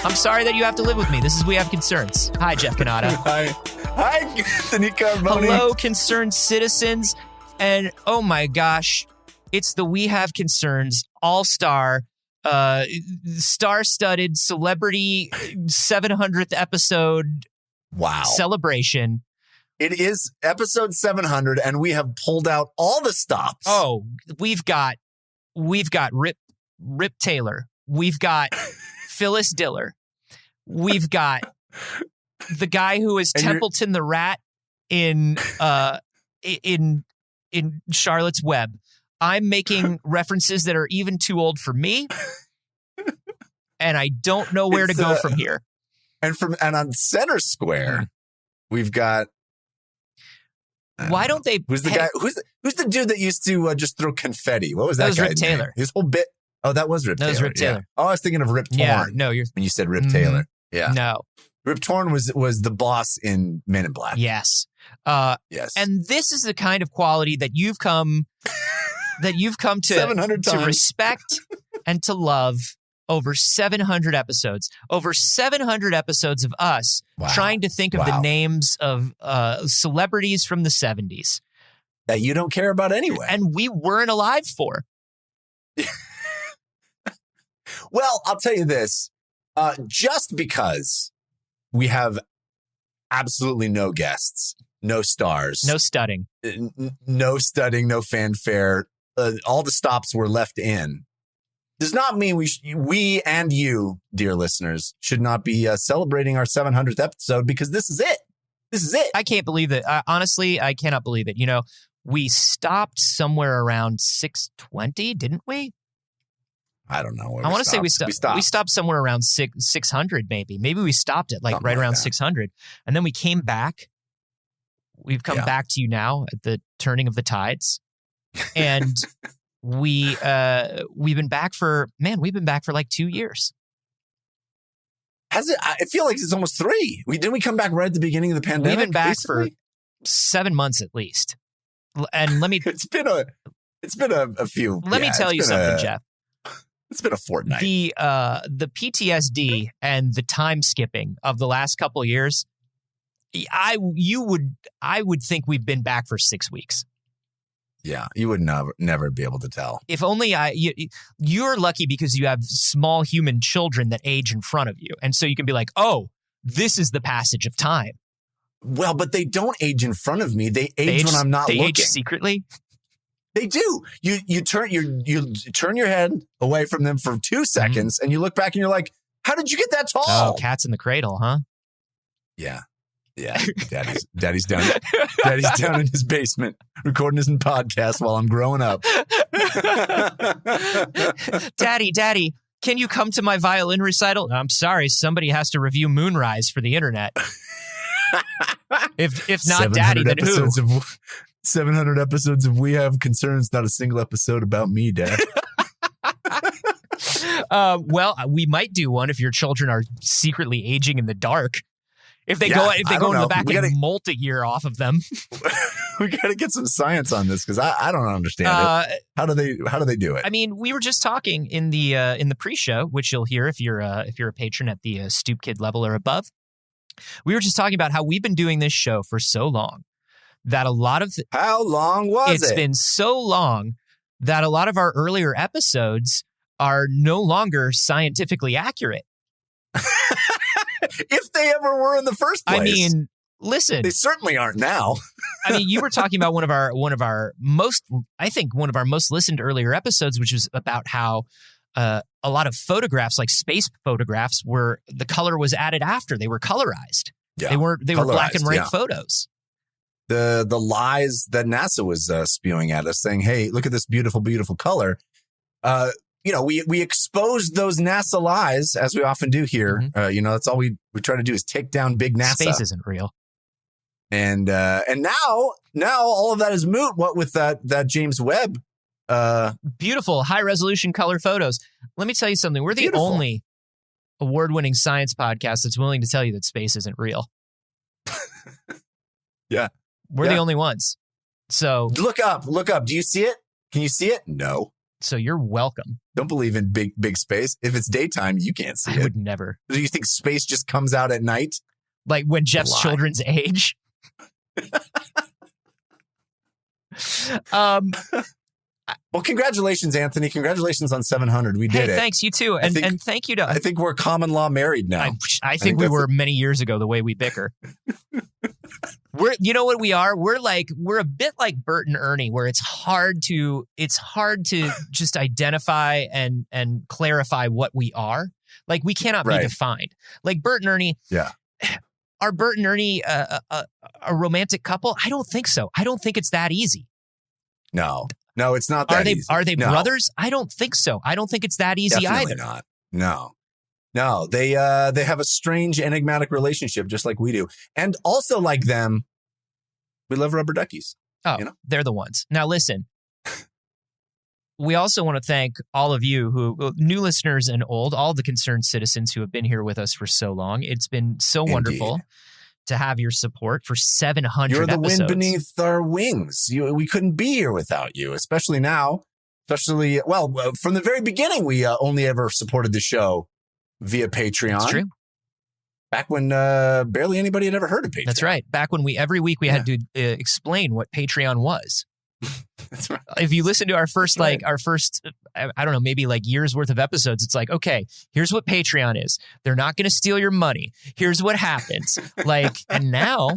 I'm sorry that you have to live with me. This is We Have Concerns. Hi, Jeff Canada. Hi, Anthony Carboni. Hello, concerned citizens. And oh my gosh, it's the We Have Concerns all-star, star-studded celebrity 700th episode celebration. It is episode 700, and we have pulled out all the stops. Oh, we've got Rip Taylor. We've got Phyllis Diller. We've got the guy who is Templeton the Rat in Charlotte's Web. I'm making references that are even too old for me, and I don't know where to go from here. And on Center Square, we've got. Why don't they? Who's the guy? Who's the dude that used to just throw confetti? What was that? That was guy's Rip Taylor. Name? His whole bit. Oh, that was Rip Taylor. That was Rip Taylor. Yeah. Oh, I was thinking of Rip Torn. Yeah, no, when you said Rip Taylor. Yeah, no. Rip Torn was the boss in Men in Black. Yes. Yes. And this is the kind of quality that you've come to respect and to love over 700 episodes. Over 700 episodes of us trying to think of the names of celebrities from the 70s. That you don't care about anyway. And we weren't alive for. Well, I'll tell you this. Just because we have absolutely no guests, no stars. No studding. No studding, no fanfare. All the stops were left in. Does not mean we and you, dear listeners, should not be celebrating our 700th episode, because this is it. This is it. I can't believe it. Honestly, I cannot believe it. You know, we stopped somewhere around 620, didn't we? I don't know. I want to say we stopped. We stopped somewhere around 600, maybe. Maybe we stopped at something right around 600. And then we came back. We've come back to you now at the turning of the tides. And we've been back for like 2 years. Has it? I feel like it's almost 3. Didn't we come back right at the beginning of the pandemic? We've been back for 7 months at least. And let me. It's been a few. Let me tell you something, Jeff. It's been a fortnight. The PTSD and the time skipping of the last couple of years, I would think we've been back for 6 weeks. Yeah, you would never be able to tell. If only you're lucky because you have small human children that age in front of you, and so you can be like, "Oh, this is the passage of time." Well, but they don't age in front of me. They age when I'm not looking. They age secretly. They do. You turn your head away from them for 2 seconds, and you look back and you're like, "How did you get that tall?" Oh, cat's in the cradle, huh? Yeah. Daddy's down. Daddy's down in his basement recording his podcast while I'm growing up. Daddy, can you come to my violin recital? I'm sorry, somebody has to review Moonrise for the internet. If not Daddy, then who? 700 episodes of We Have Concerns, not a single episode about me, Dad. Well, we might do one if your children are secretly aging in the dark. If they go in the back and molt a year off of them. We got to get some science on this, because I don't understand it. How do they do it? I mean, we were just talking in the pre-show, which you'll hear if you're a patron at the Stoop Kid level or above. We were just talking about how we've been doing this show for so long that a lot of how long was it? It's been so long that a lot of our earlier episodes are no longer scientifically accurate. If they ever were in the first place. I mean, listen. They certainly aren't now. I mean, you were talking about one of our most listened earlier episodes, which was about how a lot of photographs, like space photographs, the color was added after. They were colorized. Yeah, they were black and white photos. The lies that NASA was spewing at us, saying, "Hey, look at this beautiful, beautiful color." We exposed those NASA lies, as we often do here. Mm-hmm. That's all we try to do is take down big NASA. Space isn't real. And now all of that is moot. What with that James Webb? Beautiful high resolution color photos. Let me tell you something. We're the only award-winning science podcast that's willing to tell you that space isn't real. Yeah. We're the only ones. So look up. Do you see it? Can you see it? No. So you're welcome. Don't believe in big space. If it's daytime, you can't see it. I would never. Do you think space just comes out at night? Like when Jeff's children's age? Well, congratulations, Anthony. Congratulations on 700. We did it. Thanks, you too. And thank you to... I think we're common law married now. I think we were many years ago, the way we bicker. You know what we are? We're a bit like Bert and Ernie, where it's hard to just identify and clarify what we are. Like we cannot be defined. Like Bert and Ernie. Yeah. Are Bert and Ernie a romantic couple? I don't think so. I don't think it's that easy. No, it's not that easy. Are they brothers? I don't think so. I don't think it's that easy Definitely either. not. No. They have a strange, enigmatic relationship, just like we do. And also like them, we love rubber duckies. Oh, they're the ones. Now listen, we also want to thank all of you new listeners and all the concerned citizens who have been here with us for so long. It's been so wonderful to have your support for 700 You're the episodes. wind beneath our wings. We couldn't be here without you, especially now. From the very beginning, we only ever supported the show via Patreon. That's true. Back when barely anybody had ever heard of Patreon. That's right. Back when every week we had to explain what Patreon was. That's right. If you listen to our first, I don't know, maybe like years worth of episodes, it's like, okay, here's what Patreon is. They're not going to steal your money. Here's what happens. and now.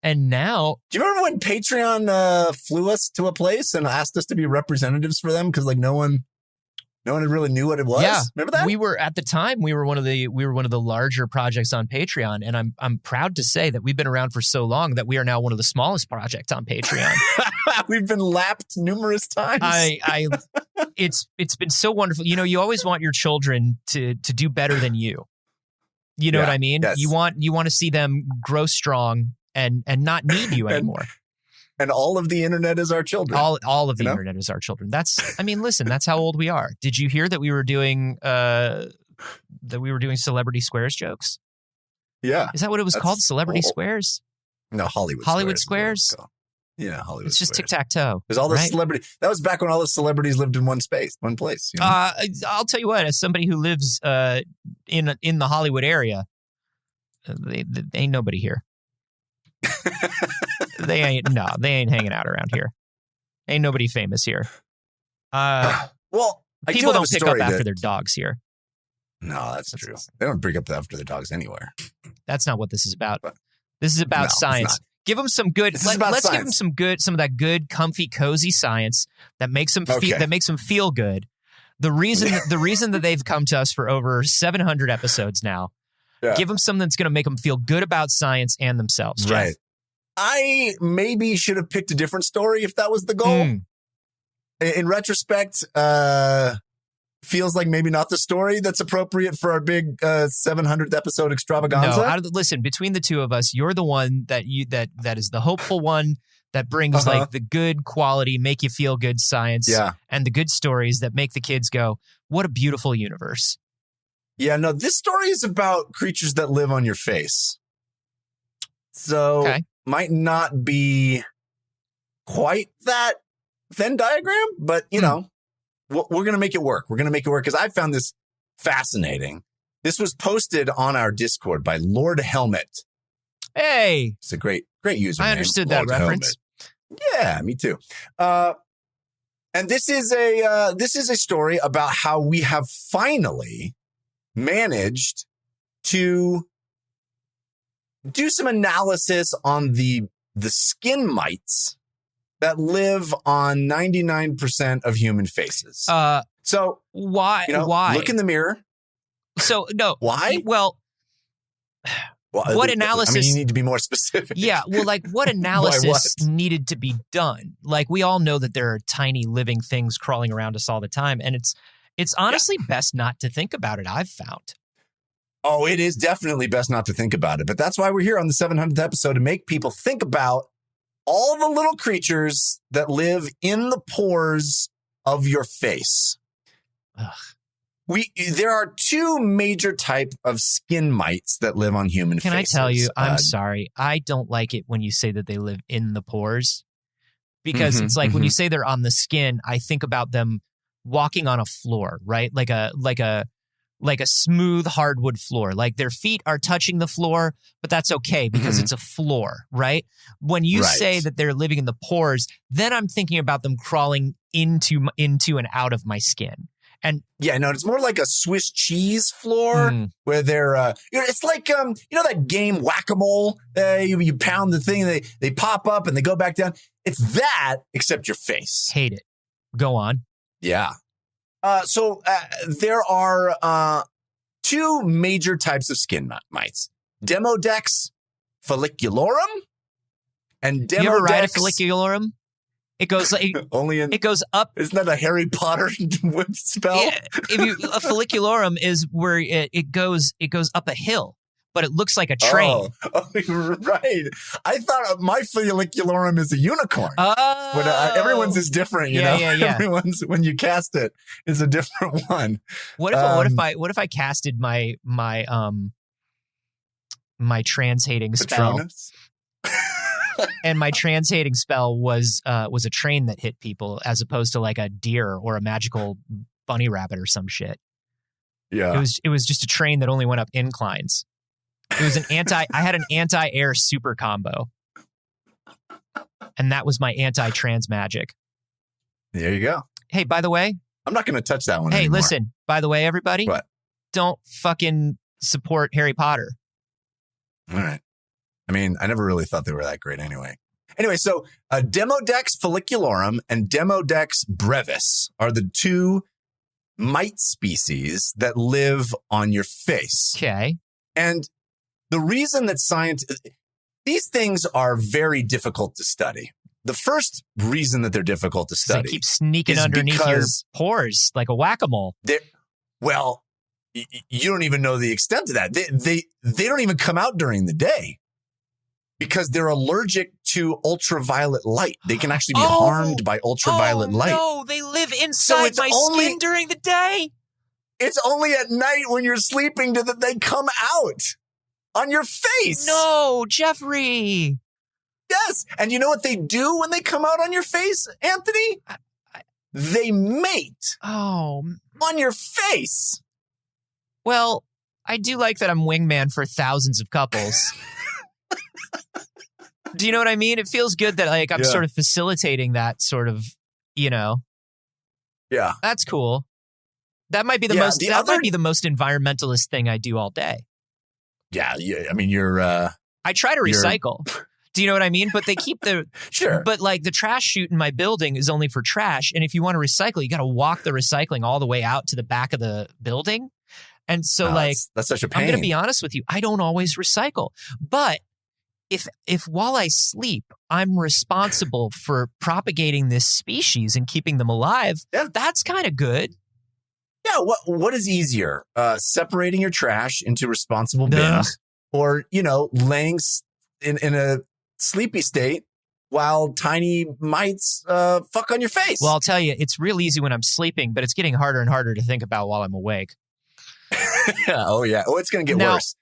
Do you remember when Patreon flew us to a place and asked us to be representatives for them? Because no one really knew what it was. Yeah. Remember that? We were one of the larger projects on Patreon, and I'm proud to say that we've been around for so long that we are now one of the smallest projects on Patreon. We've been lapped numerous times. It's been so wonderful. You always want your children to do better than you. You know what I mean? Yes. You want to see them grow strong and not need you anymore. And all of the internet is our children. All of the internet is our children. Listen, that's how old we are. Did you hear that we were doing Celebrity Squares jokes? Yeah. Is that what it was called? Celebrity Squares? No, Hollywood Squares? Yeah, Hollywood. It's just Squares. tic-tac-toe. There's all the celebrity. That was back when all the celebrities lived in one place. I'll tell you what, as somebody who lives in the Hollywood area, they ain't nobody here. They ain't hanging out around here. Ain't nobody famous here. People don't pick up after their dogs here. No, that's true. They don't pick up after their dogs anywhere. That's not what this is about. This is about science. Give them some good. Let's give them some of that good, comfy, cozy science that makes them feel good. The reason that they've come to us for over 700 episodes now. Yeah. Give them something that's going to make them feel good about science and themselves. Jeff. Right. I maybe should have picked a different story if that was the goal. In retrospect, feels like maybe not the story that's appropriate for our big 700th episode extravaganza. No, listen, between the two of us, you're the one that is the hopeful one that brings like the good quality, make you feel good science and the good stories that make the kids go, what a beautiful universe. Yeah, no, this story is about creatures that live on your face. So might not be quite that Venn diagram, but we're going to make it work. We're going to make it work because I found this fascinating. This was posted on our Discord by Lord Helmet. Hey. It's a great username. I understood that reference. Helmet. Yeah, me too. And this is a story about how we have finally managed to do some analysis on the skin mites that live on 99% of human faces. So why? Look in the mirror. So no. Why? Well, what analysis? I mean, you need to be more specific. Yeah. Well, what analysis needed to be done? We all know that there are tiny living things crawling around us all the time. And it's honestly best not to think about it, I've found. Oh, it is definitely best not to think about it. But that's why we're here on the 700th episode, to make people think about all the little creatures that live in the pores of your face. Ugh. There are two major type of skin mites that live on human faces. Can I tell you, I'm sorry. I don't like it when you say that they live in the pores. Because it's like when you say they're on the skin, I think about them walking on a floor, right? Like a smooth hardwood floor. Like their feet are touching the floor, but that's okay because it's a floor, right? When you say that they're living in the pores, then I'm thinking about them crawling into and out of my skin. And yeah, no, it's more like a Swiss cheese floor where they're, it's like, that game Whack-A-Mole, you pound the thing, and they pop up and they go back down. It's that, except your face. Hate it. Go on. Yeah. So there are two major types of skin mites: Demodex folliculorum and Demodex. You ever ride a folliculorum? It goes like it goes up. Isn't that a Harry Potter spell? Yeah, a follicularum is where it goes up a hill, but it looks like a train. Oh, right. I thought my follicularum is a unicorn. Oh, but everyone's is different. You know, everyone's when you cast it is a different one. What if I casted my trans hating spell? Patronus? And my trans hating spell was a train that hit people as opposed to like a deer or a magical bunny rabbit or some shit. Yeah. It was just a train that only went up inclines. It was I had an anti-air super combo. And that was my anti-trans magic. There you go. Hey, by the way, I'm not going to touch that one Hey, anymore. listen, by the way, everybody, what? Don't fucking support Harry Potter. All right. I mean, I never really thought they were that great anyway. Anyway, so Demodex follicularum and Demodex brevis are the two mite species that live on your face. Okay. And the reason that these things are very difficult to study. The first reason that they're difficult to study they keep sneaking underneath your pores like a whack-a-mole. Well, you don't even know the extent of that. They don't even come out during the day. Because they're allergic to ultraviolet light. They can actually be harmed by ultraviolet light. No, they live inside my skin during the day. It's only at night when you're sleeping that they come out on your face. No, Jeffrey. Yes. And you know what they do when they come out on your face, Anthony? They mate on your face. Well, I do like that I'm wingman for thousands of couples. Do you know what I mean? It feels good that like I'm sort of facilitating that sort of, Yeah. That's cool. That might be the most might be the most environmentalist thing I do all day. Yeah, I mean you're I try to recycle. Do you know what I mean? But they keep the Sure. But like the trash chute in my building is only for trash, and if you want to recycle, you got to walk the recycling all the way out to the back of the building. And so that's such a pain. I'm going to be honest with you, I don't always recycle. But if while I sleep, I'm responsible for propagating this species and keeping them alive, that's kind of good. Yeah, what is easier? Separating your trash into responsible bins or, laying in a sleepy state while tiny mites fuck on your face? Well, I'll tell you, it's real easy when I'm sleeping, but it's getting harder and harder to think about while I'm awake. Oh, yeah. Oh, it's going to get worse.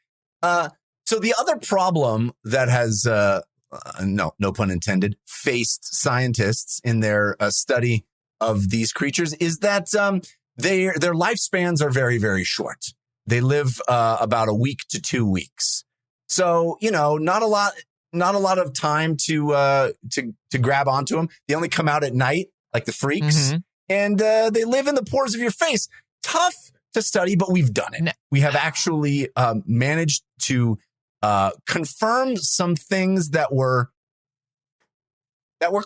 So the other problem that has, no pun intended, faced scientists in their study of these creatures is that their lifespans are very, very short. They live about a week to 2 weeks. So, not a lot of time to grab onto them. They only come out at night, like the freaks, and they live in the pores of your face. Tough to study, but we've done it. We have actually managed to confirm some things that were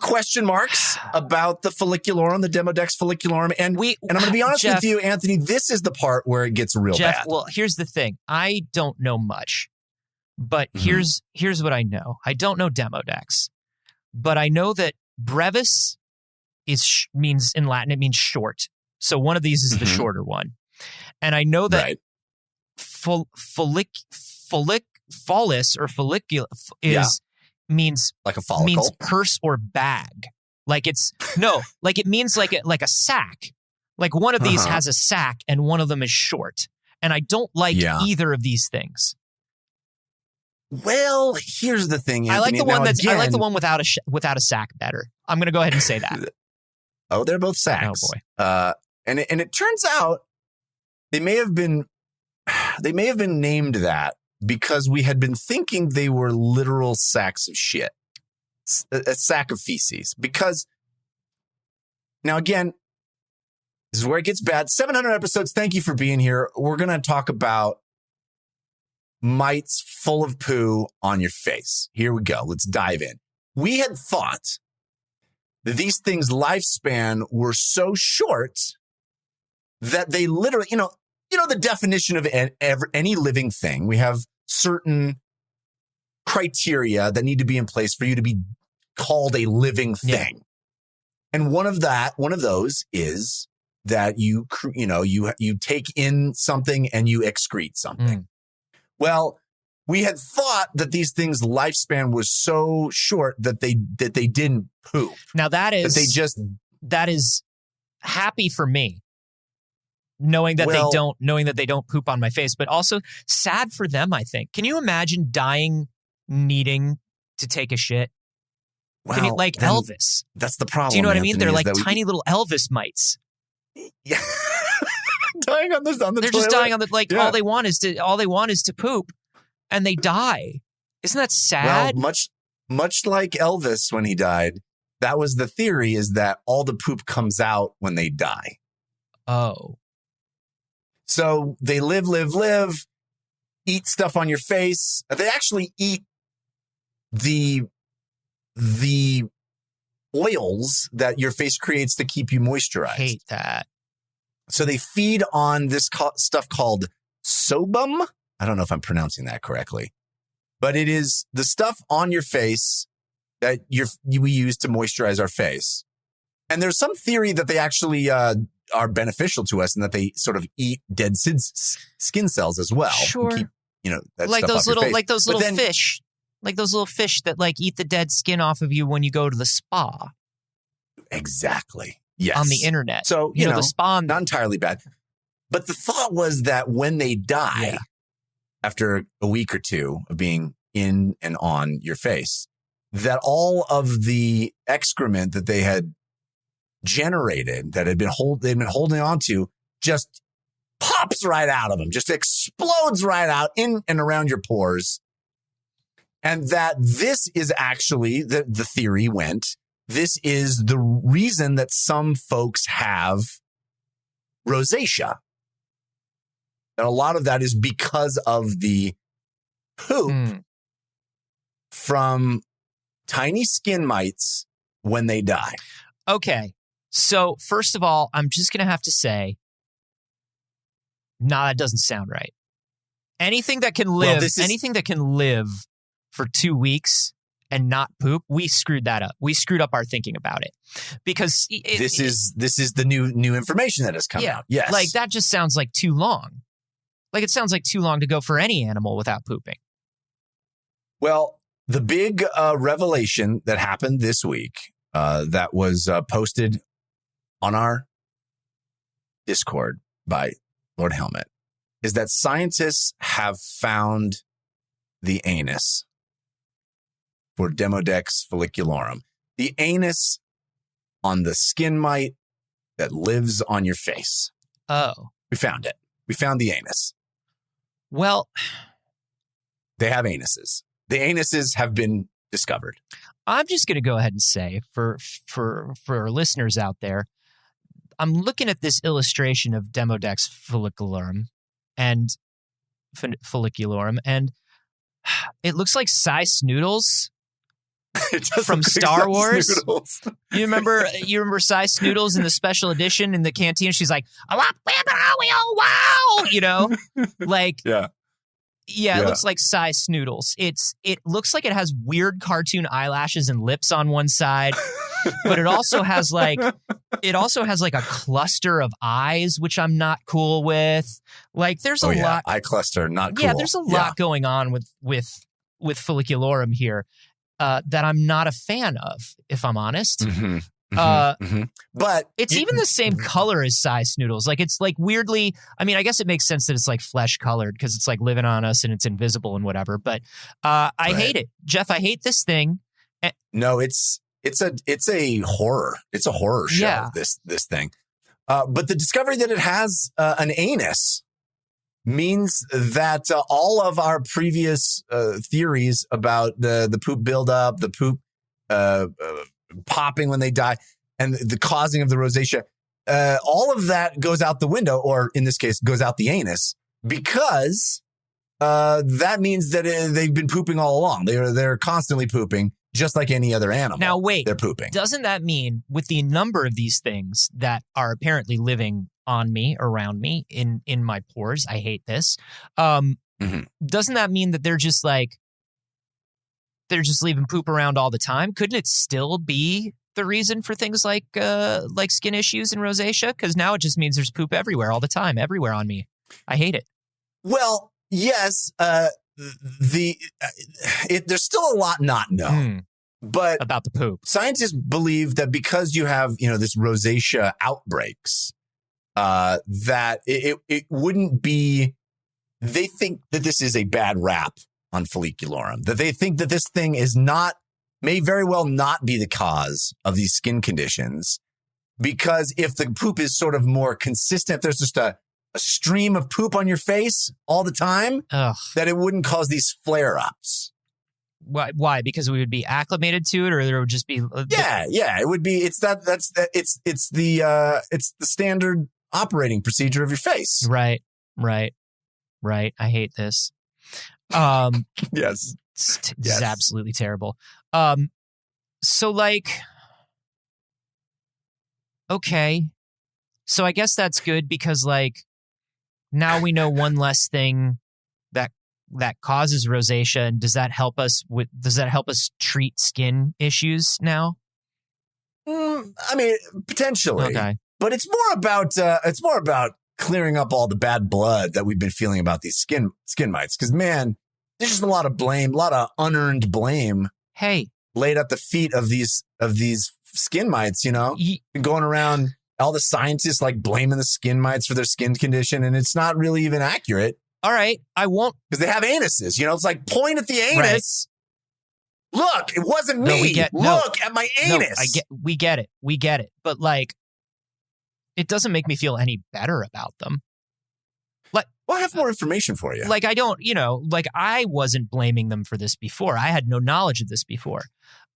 question marks about the follicularum, the Demodex follicularum. And I'm going to be honest with you, Anthony, this is the part where it gets real bad. Well, here's the thing. I don't know much, but here's what I know. I don't know Demodex, but I know that brevis means in Latin, it means short. So one of these is the shorter one. And I know that follis or follicula means like a follicle, means purse or bag. Like it means like a sack. Like one of these has a sack and one of them is short. And I don't like either of these things. Well, here's the thing, Anthony. I like the one I like the one without a sack better. I'm going to go ahead and say that. Oh, they're both sacks. Oh boy. And it turns out they may have been named that because we had been thinking they were literal sacks of shit, a sack of feces. Because now, again, this is where it gets bad. 700 episodes. Thank you for being here. We're going to talk about mites full of poo on your face. Here we go. Let's dive in. We had thought that these things' lifespan were so short that they literally, you know, the definition of any living thing. We have certain criteria that need to be in place for you to be called a living thing. Yeah. And one of those is that you take in something and you excrete something. Well, we had thought that these things' lifespan was so short that they didn't poop. Now that is happy for me, knowing that they don't poop on my face, but also sad for them, I think. Can you imagine dying needing to take a shit? Well, like Elvis. That's the problem. Do you know what I mean? They're like tiny little Elvis mites. Yeah. Dying on the They're toilet. just dying on the all they want is to poop, and they die. Isn't that sad? Well, much like Elvis when he died, that was the theory, is that all the poop comes out when they die. Oh. So they live, eat stuff on your face. They actually eat the oils that your face creates to keep you moisturized. Hate that. So they feed on this stuff called sebum. I don't know if I'm pronouncing that correctly, but it is the stuff on your face that we use to moisturize our face. And there's some theory that they actually are beneficial to us and that they sort of eat dead skin cells as well. Sure. Keep, that like stuff those off your face. like those little fish. Like those little fish that like eat the dead skin off of you when you go to the spa. Exactly. Yes. On the internet. So, you know the spa. Not entirely bad. But the thought was that when they die, after a week or two of being in and on your face, that all of the excrement that they had generated, that they'd been holding on to, just pops right out of them, just explodes right out in and around your pores. And that this is actually, the theory went, this is the reason that some folks have rosacea. And a lot of that is because of the poop from tiny skin mites when they die. Okay. So first of all, I'm just going to have to say, that doesn't sound right. Anything that can live for 2 weeks and not poop, we screwed that up. We screwed up our thinking about it because this is the new information that has come out. Yes. Like that just sounds like too long. Like it sounds like too long to go for any animal without pooping. Well, the big revelation that happened this week that was posted on our Discord by Lord Helmet is that scientists have found the anus for Demodex follicularum. The anus on the skin mite that lives on your face. Oh. We found it. We found the anus. Well, they have anuses. The anuses have been discovered. I'm just going to go ahead and say for our listeners out there, I'm looking at this illustration of Demodex follicularum and it looks like Cy Snoodles from Star Wars. You remember Cy Snoodles in the special edition in the canteen? She's like, wow, like, yeah, it looks like Cy Snoodles. It looks like it has weird cartoon eyelashes and lips on one side, but it also has like a cluster of eyes, which I'm not cool with. Like there's a lot. Eye cluster, not cool. Yeah, there's a lot going on with follicularum here that I'm not a fan of, if I'm honest. But it's even the same color as Cy Snoodles. Like it's like weirdly, I mean, I guess it makes sense that it's like flesh colored because it's like living on us and it's invisible and whatever. But I hate it. Jeff, I hate this thing. No, it's a horror. It's a horror show, this thing. But the discovery that it has an anus means that all of our previous theories about the poop buildup, the poop popping when they die, and the causing of the rosacea, all of that goes out the window, or in this case, goes out the anus, because that means that they've been pooping all along. They're constantly pooping, just like any other animal. Now, wait. They're pooping. Doesn't that mean, with the number of these things that are apparently living on me, around me, in my pores, I hate this, doesn't that mean that they're just leaving poop around all the time? Couldn't it still be the reason for things like skin issues and rosacea? Because now it just means there's poop everywhere all the time, everywhere on me. I hate it. Well, yes, there's still a lot not known, but about the poop. Scientists believe that because you have, this rosacea outbreaks, that it wouldn't be. They think that this is a bad rap on folliculorum. That they think that this thing may very well not be the cause of these skin conditions, because if the poop is sort of more consistent, if there's just a stream of poop on your face all the time, that it wouldn't cause these flare-ups. Why? Because we would be acclimated to it, or there would just be. Yeah. It would be. It's the standard operating procedure of your face. Right. I hate this. Yes. This is absolutely terrible. Okay. So I guess that's good, because now we know one less thing that causes rosacea. And does that help us treat skin issues now? I mean, potentially. Okay. But it's more about clearing up all the bad blood that we've been feeling about these skin mites. Because, man, there's just a lot of blame, a lot of unearned blame. Hey, laid at the feet of these skin mites. Going around, all the scientists blaming the skin mites for their skin condition, and it's not really even accurate. All right, I won't, because they have anuses. It's like, point at the anus. Right. Look, it wasn't me. Look at my anus. We get it. But it doesn't make me feel any better about them. Well, I have more information for you. I don't, I wasn't blaming them for this before. I had no knowledge of this before.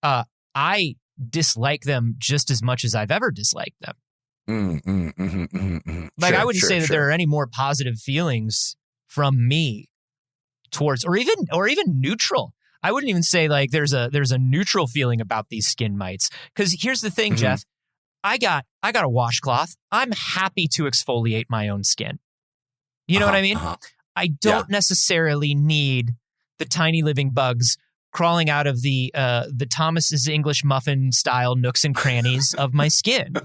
I dislike them just as much as I've ever disliked them. I wouldn't say that there are any more positive feelings from me towards, or even neutral. I wouldn't even say there's a neutral feeling about these skin mites. Because here's the thing, Jeff. I got a washcloth. I'm happy to exfoliate my own skin. You know what I mean? I don't necessarily need the tiny living bugs crawling out of the Thomas's English muffin style nooks and crannies of my skin.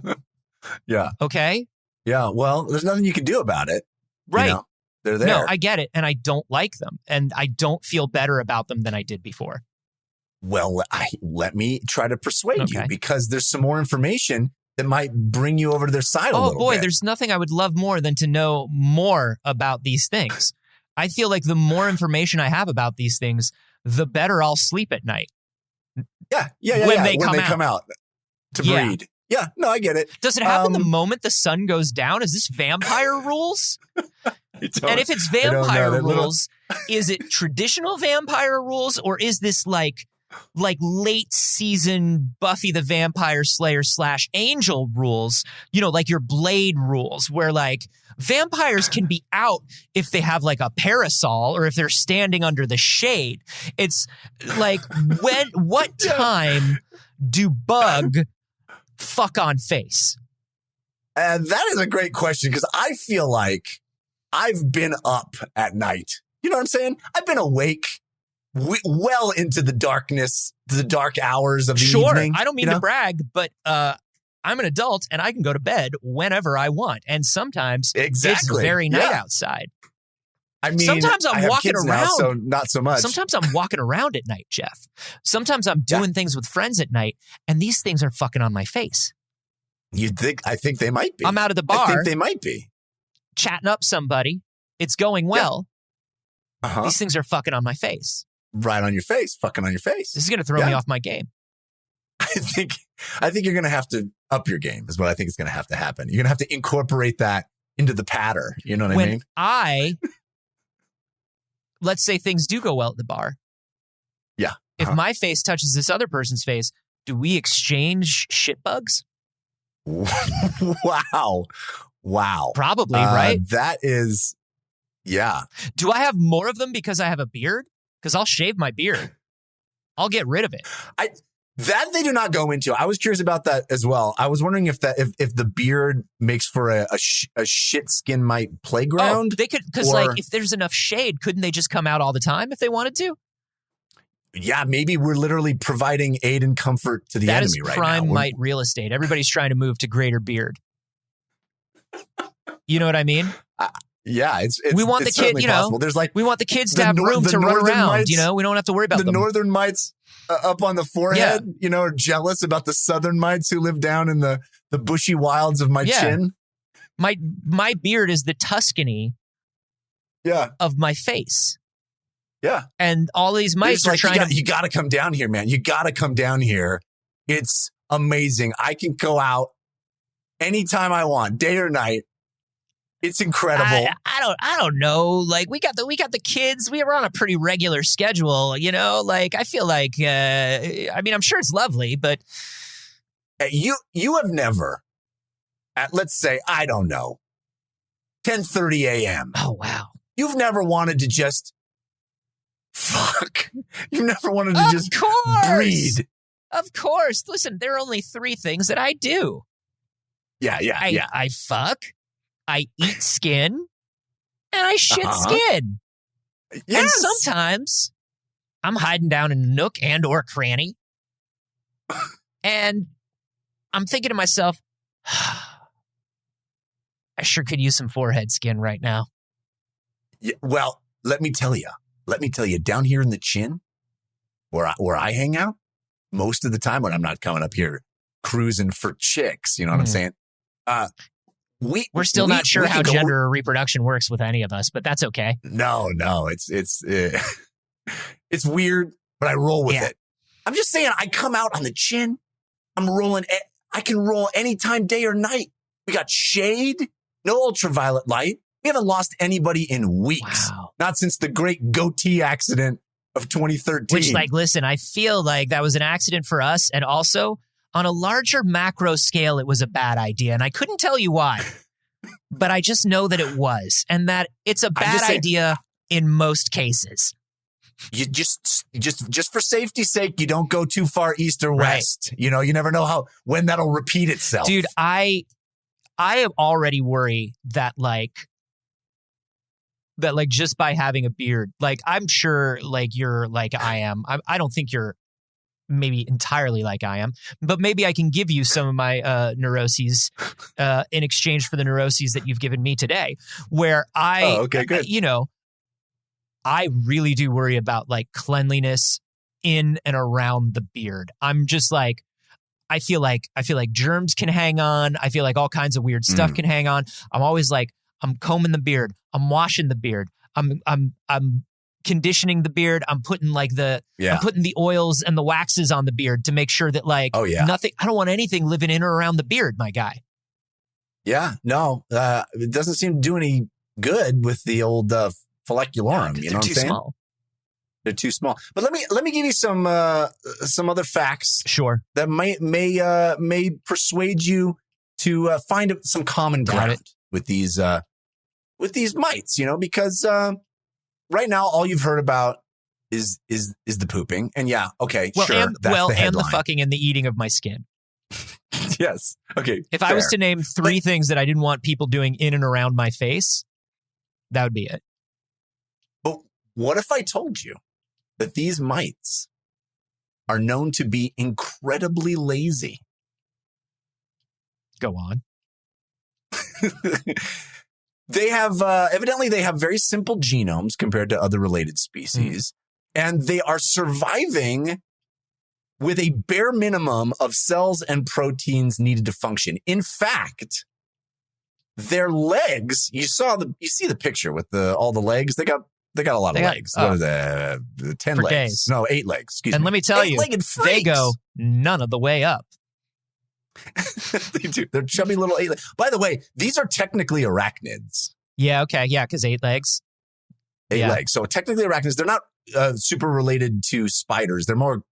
Yeah. Okay? Yeah. Well, there's nothing you can do about it. Right. They're there. No, I get it. And I don't like them. And I don't feel better about them than I did before. Well, let me try to persuade you, because there's some more information that might bring you over to their side a little bit. Oh boy, there's nothing I would love more than to know more about these things. I feel like the more information I have about these things, the better I'll sleep at night. Yeah. When they come out to breed. Yeah, no, I get it. Does it happen the moment the sun goes down? Is this vampire rules? And if it's vampire rules, is it traditional vampire rules, or is this like late season Buffy the Vampire Slayer / Angel rules, like your Blade rules, where vampires can be out if they have a parasol or if they're standing under the shade. It's what time do bug fuck on face? That is a great question, because I feel like I've been up at night. You know what I'm saying? I've been awake well into the darkness, the dark hours of the evening. I don't mean to brag, but I'm an adult and I can go to bed whenever I want. And sometimes it's very night outside. I mean, sometimes I'm walking around. Now, so not so much. Sometimes I'm walking around at night, Jeff. Sometimes I'm doing things with friends at night, and these things are fucking on my face. I think they might be. I'm out of the bar. I think they might be. Chatting up somebody. It's going well. Yeah. These things are fucking on my face. Right on your face. Fucking on your face. This is going to throw me off my game. I think you're going to have to up your game is what I think is going to have to happen. You're going to have to incorporate that into the patter. You know what I mean? Let's say things do go well at the bar. Yeah. If my face touches this other person's face, do we exchange shit bugs? Wow. Probably, right? That is, yeah. Do I have more of them because I have a beard? Because I'll shave my beard. I'll get rid of it. That they do not go into. I was curious about that as well. I was wondering if the beard makes for a shit skin mite playground. Oh, they could, because like if there's enough shade, couldn't they just come out all the time if they wanted to? Yeah, maybe we're literally providing aid and comfort to the enemy right now. That is prime mite real estate. Everybody's trying to move to greater beard. You know what I mean? Yeah, it's we want the kid. You know, possible. There's like we want the kids to have room to run around. Mites, you know, we don't have to worry about the northern mites up on the forehead. Yeah. You know, are jealous about the southern mites who live down in the bushy wilds of my chin. My beard is the Tuscany. Yeah. Of my face. Yeah. And all these mites are trying You got to come down here, man. You got to come down here. It's amazing. I can go out anytime I want, day or night. It's incredible. I don't know. Like we got the kids. We were on a pretty regular schedule, you know? Like I feel like I mean, I'm sure it's lovely, but you have never at, let's say, I don't know, 10:30 a.m. Oh wow. You've never wanted to just fuck. You never wanted to just breathe. Of course. Listen, there are only 3 things that I do. Yeah. I fuck, I eat skin, and I shit skin. Yes. And sometimes I'm hiding down in a nook and or cranny, and I'm thinking to myself, I sure could use some forehead skin right now. Yeah, well, let me tell you, down here in the chin, where I hang out, most of the time when I'm not coming up here cruising for chicks, you know what I'm saying? We're still not sure how gender or reproduction works with any of us, but that's okay. No, it's weird, but I roll with it. I'm just saying, I come out on the chin. I'm rolling. I can roll anytime, day or night. We got shade, no ultraviolet light. We haven't lost anybody in weeks. Wow. Not since the great goatee accident of 2013. Which, like, listen, I feel like that was an accident for us, and also on a larger macro scale, it was a bad idea, and I couldn't tell you why, but I just know that it was, and that it's a bad idea in most cases. You just for safety's sake, you don't go too far east or west. Right. You know, you never know when that'll repeat itself. Dude, I already worry that just by having a beard, like I'm sure like you're like I am. I don't think you're maybe entirely like I am, but maybe I can give you some of my neuroses in exchange for the neuroses that you've given me today, where good. You know, I really do worry about like cleanliness in and around the beard. I'm just like, I feel like germs can hang on. I feel like all kinds of weird stuff can hang on. I'm always like, I'm combing the beard. I'm washing the beard. I'm conditioning the beard. I'm putting I'm putting the oils and the waxes on the beard to make sure that nothing. I don't want anything living in or around the beard, my guy. Yeah, no, it doesn't seem to do any good with the old follicularum. You know what I'm saying? Small. They're too small. But let me give you some other facts. Sure. That may persuade you to find some common ground with these mites. You know, because right now all you've heard about is the pooping, and the fucking and the eating of my skin. Yes. Okay. If I was to name 3 things that I didn't want people doing in and around my face, that would be it. But what if I told you that these mites are known to be incredibly lazy? Go on. They have, evidently they have very simple genomes compared to other related species, and they are surviving with a bare minimum of cells and proteins needed to function. In fact, their legs, you see the picture with all the legs. They got a lot of legs. What are they? 10 legs. Days. No, 8 legs. Excuse me. And let me tell you, they go none of the way up. They do. They're chubby little 8 legs. By the way, these are technically arachnids. Yeah, okay. Yeah, because 8 legs. 8 legs. So technically arachnids, they're not super related to spiders. They're more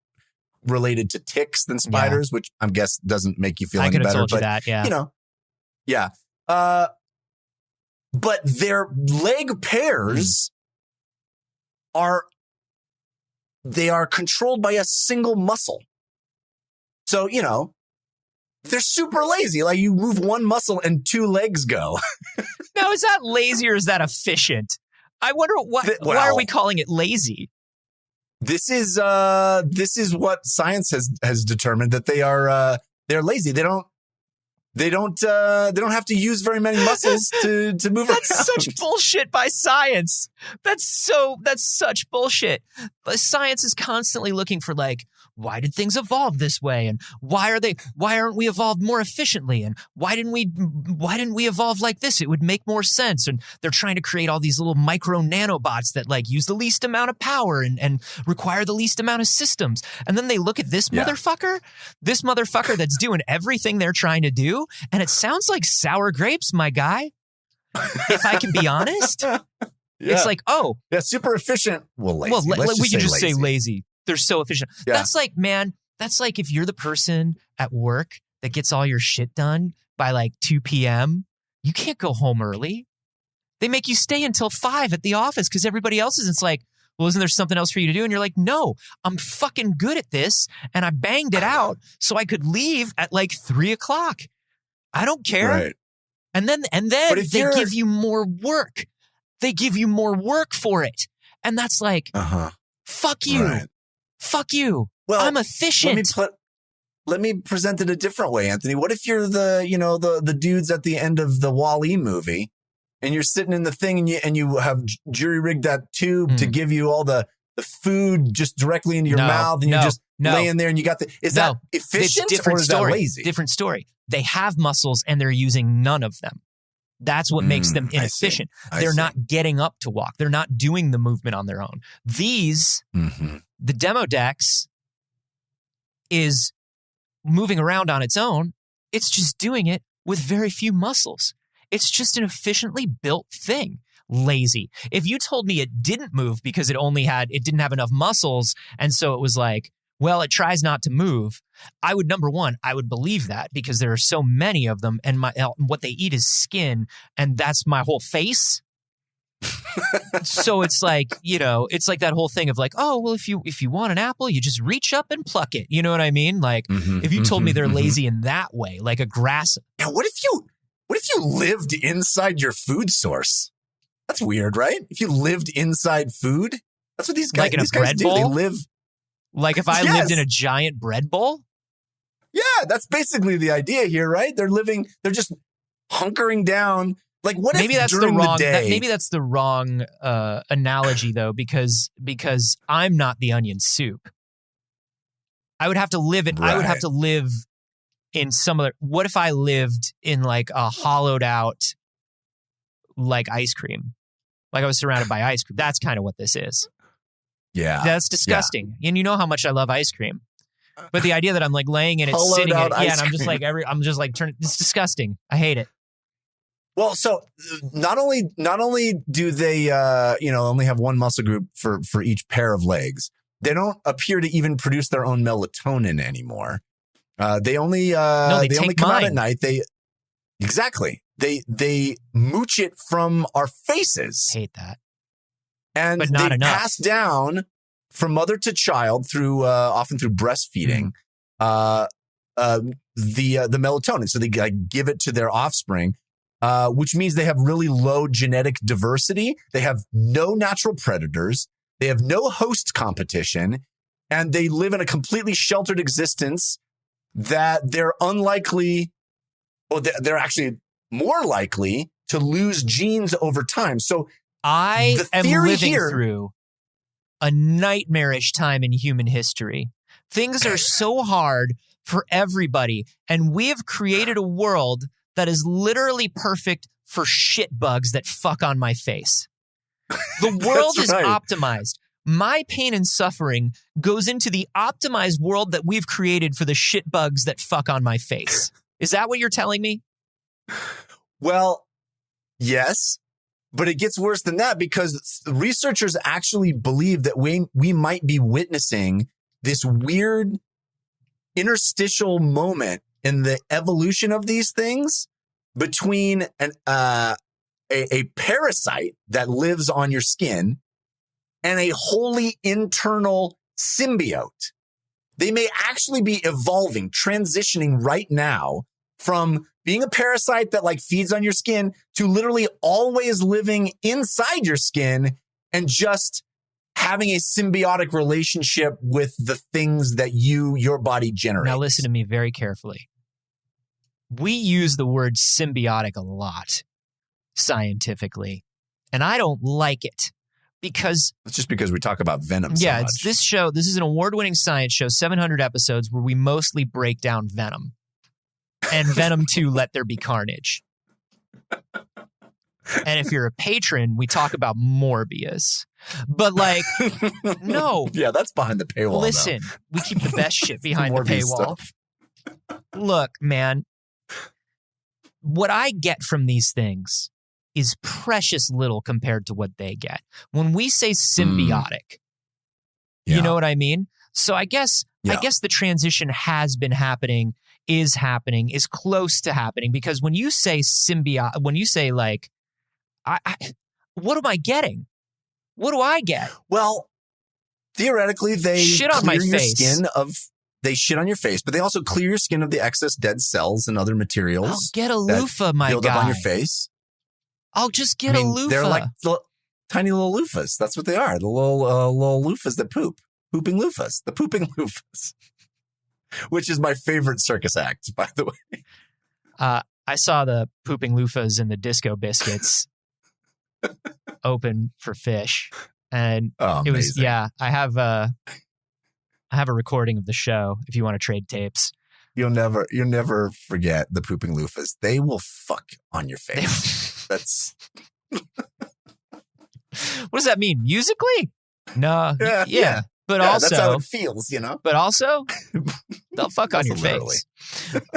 related to ticks than spiders, which I guess doesn't make you feel any better. I could have told you that, yeah. You know, yeah. But their leg pairs are controlled by a single muscle. So, you know, they're super lazy. Like you move one muscle and 2 legs go. Now, is that lazy or is that efficient? I wonder why are we calling it lazy? This is what science has determined, that they're lazy. They don't have to use very many muscles to move around. That's such bullshit by science. That's such bullshit. Science is constantly looking for like, why did things evolve this way? And why aren't we evolved more efficiently? And why didn't we evolve like this? It would make more sense. And they're trying to create all these little micro nanobots that like use the least amount of power and require the least amount of systems. And then they look at this motherfucker that's doing everything they're trying to do. And it sounds like sour grapes, my guy. If I can be honest, it's like, super efficient. Well, lazy. Well, we can just say lazy. They're so efficient. Yeah. That's like, man, that's like if you're the person at work that gets all your shit done by like 2 p.m., you can't go home early. They make you stay until 5 at the office because everybody else is. It's like, well, isn't there something else for you to do? And you're like, no, I'm fucking good at this. And I banged it out so I could leave at like 3 o'clock. I don't care. Right. And then they give you more work. They give you more work for it. And that's like, fuck you. Right. Fuck you. Well, I'm efficient. Let me present it a different way, Anthony. What if you're the dudes at the end of the Wall-E movie and you're sitting in the thing and you have jury-rigged that tube to give you all the food just directly into your mouth and you're just laying there and you got is that efficient or is that lazy? Different story. They have muscles and they're using none of them. That's what makes them inefficient. They're not getting up to walk. They're not doing the movement on their own. These... The Demodex is moving around on its own. It's just doing it with very few muscles. It's just an efficiently built thing. Lazy. If you told me it didn't move because it didn't have enough muscles, and so it was like, well, it tries not to move, I would believe that because there are so many of them, and what they eat is skin, and that's my whole face. So it's like, you know, it's like that whole thing of like, oh, well, if you want an apple, you just reach up and pluck it. You know what I mean? Like if you told me they're lazy in that way, like a grass. Now, what if you lived inside your food source? That's weird, right? If you lived inside food, that's what these guys, like in a bread bowl? They live. Like if I lived in a giant bread bowl? Yeah, that's basically the idea here, right? They're just hunkering down. Like what maybe if that's during the wrong the day, maybe that's the wrong analogy though, because I'm not the onion soup. I would have to live in I would have to live in some other. What if I lived in like a hollowed out like ice cream? Like I was surrounded by ice cream. That's kind of what this is. Yeah. That's disgusting. Yeah. And you know how much I love ice cream. But the idea that I'm like laying in it, sitting in it, and I'm just like it's disgusting. I hate it. Well, so not only do they only have one muscle group for each pair of legs, they don't appear to even produce their own melatonin anymore. They only come out at night. They mooch it from our faces. Hate that. And but not they enough. pass down from mother to child through often through breastfeeding the melatonin. So they give it to their offspring. Which means they have really low genetic diversity. They have no natural predators. They have no host competition. And they live in a completely sheltered existence that they're unlikely, or they're actually more likely to lose genes over time. So I am living through a nightmarish time in human history. Things are so hard for everybody. And we have created a world that is literally perfect for shit bugs that fuck on my face. The world is optimized. my pain and suffering goes into the optimized world that we've created for the shit bugs that fuck on my face. Is that what you're telling me? Well, yes, but it gets worse than that because researchers actually believe that we might be witnessing this weird interstitial moment in the evolution of these things between a parasite that lives on your skin and a wholly internal symbiote. They may actually be evolving, transitioning right now from being a parasite that like feeds on your skin to literally always living inside your skin and just having a symbiotic relationship with the things that your body generates. Now listen to me very carefully. We use the word symbiotic a lot scientifically, and I don't like it. Because it's just because we talk about venom so much. It's this show. This is an award-winning science show, 700 episodes, where we mostly break down Venom. And Venom 2, Let There Be Carnage. And if you're a patron, we talk about Morbius. But like, no. Yeah, that's behind the paywall. Listen, we keep the best shit behind the paywall. Look, man, what I get from these things is precious little compared to what they get. When we say symbiotic, you know what I mean? So I guess the transition has been happening, is close to happening, because when you say symbiote, when you say like, what am I getting? What do I get? Well, theoretically, they shit on my face. They shit on your face, but they also clear your skin of the excess dead cells and other materials. I'll get a loofah, my build guy. Up on your face. I'll just get a loofah. They're like tiny little loofahs. That's what they are. The little loofahs that poop. Pooping loofahs. The pooping loofahs. Which is my favorite circus act, by the way. I saw the pooping loofahs and the Disco Biscuits open for Fish. And it was, I have a recording of the show if you want to trade tapes. You'll never forget the pooping loofahs. They will fuck on your face. That's what does that mean? Musically? No. Yeah. But also, that's how it feels, you know. But also, they'll fuck on your face.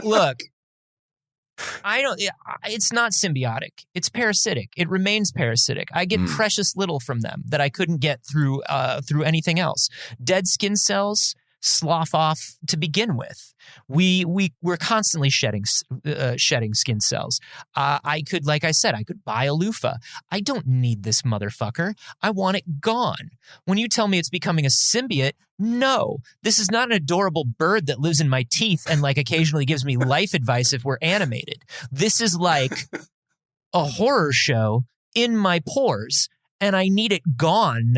Look, it's not symbiotic. It's parasitic. It remains parasitic. I get precious little from them that I couldn't get through anything else. Dead skin cells slough off to begin with. We're constantly shedding skin cells. I could buy a loofah. I don't need this motherfucker. I want it gone. When you tell me it's becoming a symbiote, no, this is not an adorable bird that lives in my teeth and like occasionally gives me life advice if we're animated. This is like a horror show in my pores, and I need it gone.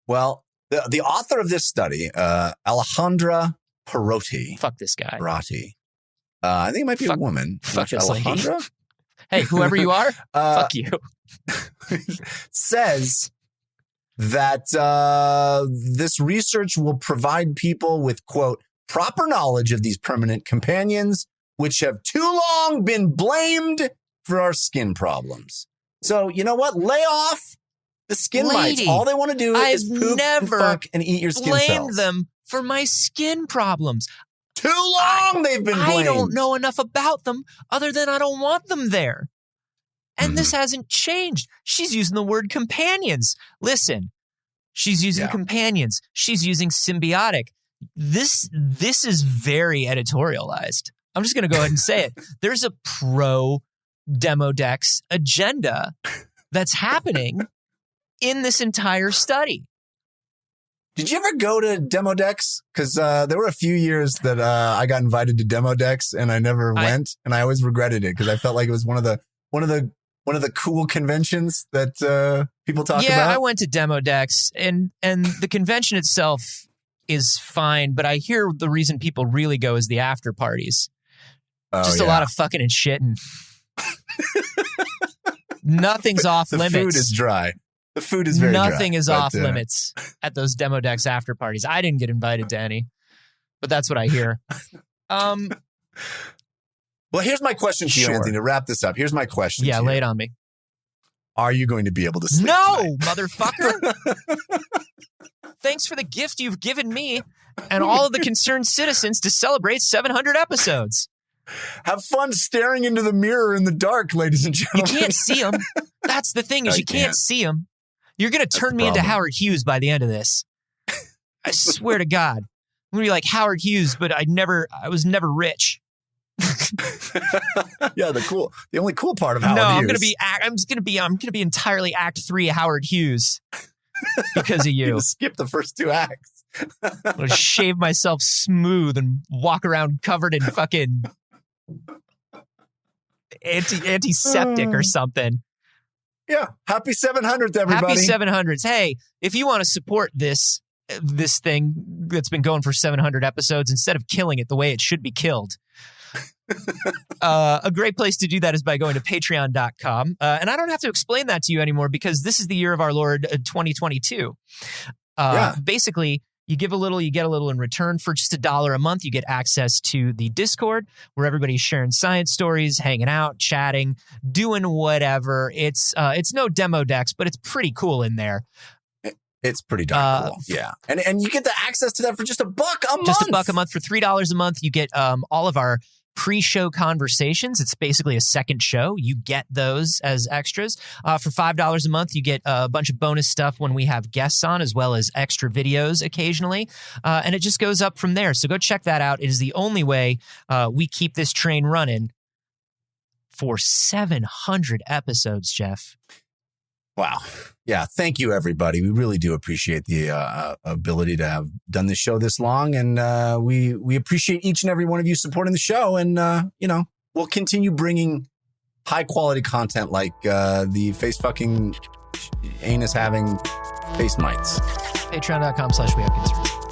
Well, the author of this study, Alejandra Perotti. Fuck this guy. Perotti. I think it might be a woman. Fuck this Alejandra. Hey, whoever you are, fuck you. Says that this research will provide people with, quote, proper knowledge of these permanent companions, which have too long been blamed for our skin problems. So, you know what? Lay off the skin mites. All they want to do is poop and fuck and eat your skin cells. Blamed them for my skin problems. Too long they've been blamed. I don't know enough about them other than I don't want them there. And this hasn't changed. She's using the word companions. Listen, she's using companions. She's using symbiotic. This is very editorialized. I'm just going to go ahead and say it. There's a pro-Demodex agenda that's happening in this entire study. Did you ever go to Demodex? Because there were a few years that I got invited to Demodex and I never went, and I always regretted it because I felt like it was one of the cool conventions that people talk about. Yeah, I went to Demodex, and the convention itself is fine, but I hear the reason people really go is the after parties. Just a lot of fucking and shitting. Nothing's off limits. The food is dry. The food is very dry. Nothing is off limits at those Demodex after parties. I didn't get invited to any, but that's what I hear. Well, here's my question to you, Anthony, to wrap this up. Here's my question. Yeah, lay it on me. Are you going to be able to sleep No, tonight? motherfucker. Thanks for the gift you've given me and all of the concerned citizens to celebrate 700 episodes. Have fun staring into the mirror in the dark, ladies and You gentlemen. can't see them. That's the thing is No, you can't see them. You're going to turn me into Howard Hughes by the end of this. I swear to God. I'm going to be like Howard Hughes, but I was never rich. Yeah, the only cool part of Howard No, Hughes. I'm going to be entirely Act 3 Howard Hughes because of you. Skip the first 2 acts. I'm going to shave myself smooth and walk around covered in fucking antiseptic or something. Yeah, happy 700th, everybody. Happy 700s. Hey, if you want to support this thing that's been going for 700 episodes instead of killing it the way it should be killed, a great place to do that is by going to patreon.com. And I don't have to explain that to you anymore because this is the year of our Lord 2022. Basically, you give a little, you get a little in return. For just $1 a month, you get access to the Discord where everybody's sharing science stories, hanging out, chatting, doing whatever. It's no demo decks, but it's pretty cool in there. It's pretty darn cool. Yeah. And you get the access to that for just $1 a month. Just $1 a month. For $3 a month, you get all of our pre-show conversations. It's basically a second show. You get those as extras. For $5 a month, you get a bunch of bonus stuff when we have guests on, as well as extra videos occasionally. And it just goes up from there. So go check that out. It is the only way we keep this train running for 700 episodes, Jeff. Wow. Yeah. Thank you, everybody. We really do appreciate the ability to have done this show this long. And we appreciate each and every one of you supporting the show. And, we'll continue bringing high quality content like the face fucking anus having face mites. Patreon.com/wehaveconcerns.